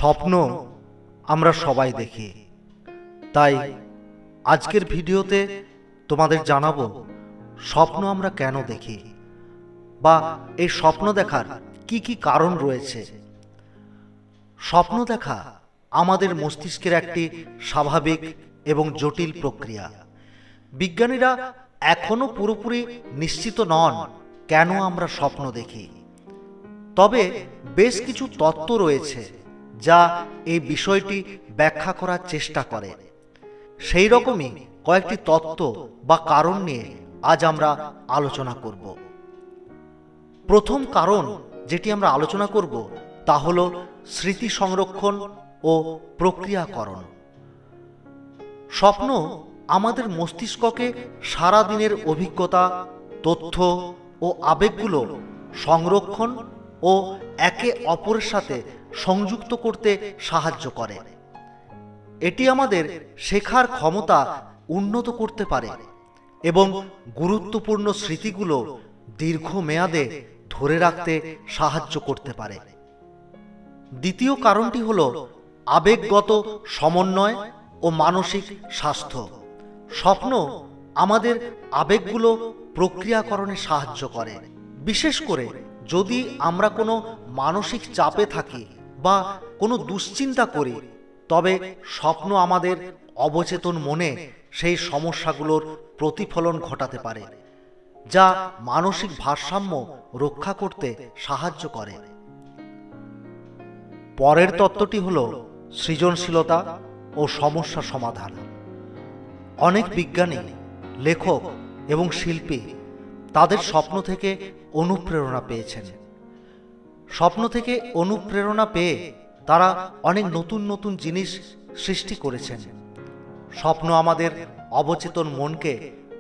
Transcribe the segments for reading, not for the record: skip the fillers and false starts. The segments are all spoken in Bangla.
স্বপ্ন আমরা সবাই দেখি, তাই আজকের ভিডিওতে তোমাদের জানাবো স্বপ্ন আমরা কেন দেখি বা এই স্বপ্ন দেখার কি কি কারণ রয়েছে। স্বপ্ন দেখা আমাদের মস্তিষ্কের একটি স্বাভাবিক এবং জটিল প্রক্রিয়া। বিজ্ঞানীরা এখনো পুরোপুরি নিশ্চিত নন কেন আমরা স্বপ্ন দেখি, তবে বেশ কিছু তত্ত্ব রয়েছে যা এই বিষয়টি ব্যাখ্যা করার চেষ্টা করে। সেই রকমই কয়েকটি তত্ত্ব বা কারণ নিয়ে আজ আমরা আলোচনা করব। প্রথম কারণ যেটি আমরা আলোচনা করব তা হল স্মৃতি সংরক্ষণ ও প্রক্রিয়াকরণ। স্বপ্ন আমাদের মস্তিষ্ককে সারা দিনের অভিজ্ঞতা, তথ্য ও আবেগগুলো সংরক্ষণ ও একে অপরের সাথে সংযুক্ত করতে সাহায্য করে। এটি আমাদের শেখার ক্ষমতা উন্নত করতে পারে এবং গুরুত্বপূর্ণ স্মৃতিগুলো দীর্ঘমেয়াদে ধরে রাখতে সাহায্য করতে পারে। দ্বিতীয় কারণটি হল আবেগগত সমন্বয় ও মানসিক স্বাস্থ্য। স্বপ্ন আমাদের আবেগগুলো প্রক্রিয়াকরণে সাহায্য করে, বিশেষ করে যদি আমরা কোনো মানসিক চাপে থাকি বা কোনো দুশ্চিন্তা করি, তবে স্বপ্ন আমাদের অবচেতন মনে সেই সমস্যাগুলোর প্রতিফলন ঘটাতে পারে, যা মানসিক ভারসাম্য রক্ষা করতে সাহায্য করে। পরের তত্ত্বটি হল সৃজনশীলতা ও সমস্যা সমাধান। অনেক বিজ্ঞানী, লেখক এবং শিল্পী তাদের স্বপ্ন থেকে অনুপ্রেরণা পেয়েছেন। স্বপ্ন থেকে অনুপ্রেরণা পেয়ে তারা অনেক নতুন নতুন জিনিস সৃষ্টি করেছেন। স্বপ্ন আমাদের অবচেতন মনকে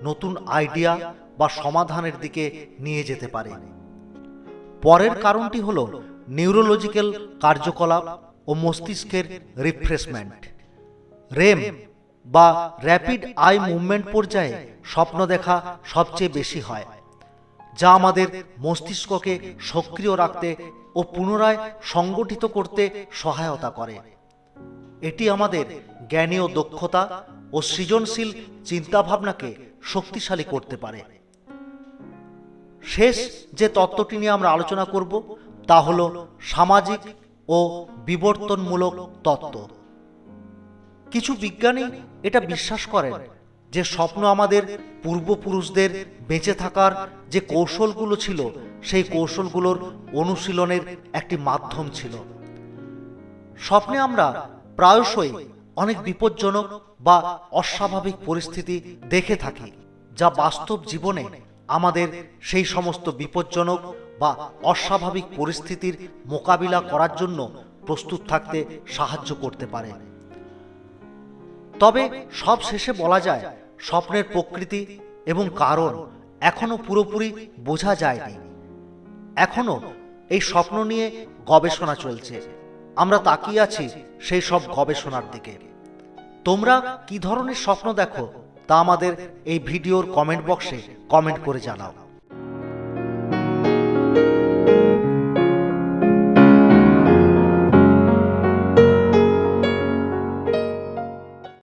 নতুন আইডিয়া বা সমাধানের দিকে নিয়ে যেতে পারে। পরের কারণটি হল নিউরোলজিক্যাল কার্যকলাপ ও মস্তিষ্কের রিফ্রেশমেন্ট। রেম বা র্যাপিড আই মুভমেন্ট পর্যায়ে স্বপ্ন দেখা সবচেয়ে বেশি হয়, যা আমাদের মস্তিষ্ককে সক্রিয় রাখতে ও পুনরায় সংগঠিত করতে সহায়তা করে। এটি আমাদের জ্ঞানীয় দক্ষতা ও সৃজনশীল চিন্তাভাবনাকে শক্তিশালী করতে পারে। শেষ যে তত্ত্বটি নিয়ে আমরা আলোচনা করব তা হল সামাজিক ও বিবর্তনমূলক তত্ত্ব। কিছু বিজ্ঞানী এটা বিশ্বাস করেন যে স্বপ্ন আমাদের পূর্বপুরুষদের বেঁচে থাকার যে কৌশলগুলো ছিল, সেই কৌশলগুলোর অনুশীলনের একটি মাধ্যম ছিল। স্বপ্নে আমরা প্রায়শই অনেক বিপজ্জনক বা অস্বাভাবিক পরিস্থিতি দেখে থাকি, যা বাস্তব জীবনে আমাদের সেই সমস্ত বিপজ্জনক বা অস্বাভাবিক পরিস্থিতির মোকাবিলা করার জন্য প্রস্তুত থাকতে সাহায্য করতে পারে। তবে সব শেষে বলা যায়, স্বপ্নের প্রকৃতি এবং কারণ এখনো পুরোপুরি বোঝা যায়নি। এখনো এই স্বপ্ন নিয়ে গবেষণা চলছে। আমরা তাকিয়ে আছি সেই সব গবেষণার দিকে। তোমরা কি ধরনের স্বপ্ন দেখো তা আমাদের এই ভিডিওর কমেন্ট বক্সে কমেন্ট করে জানাও।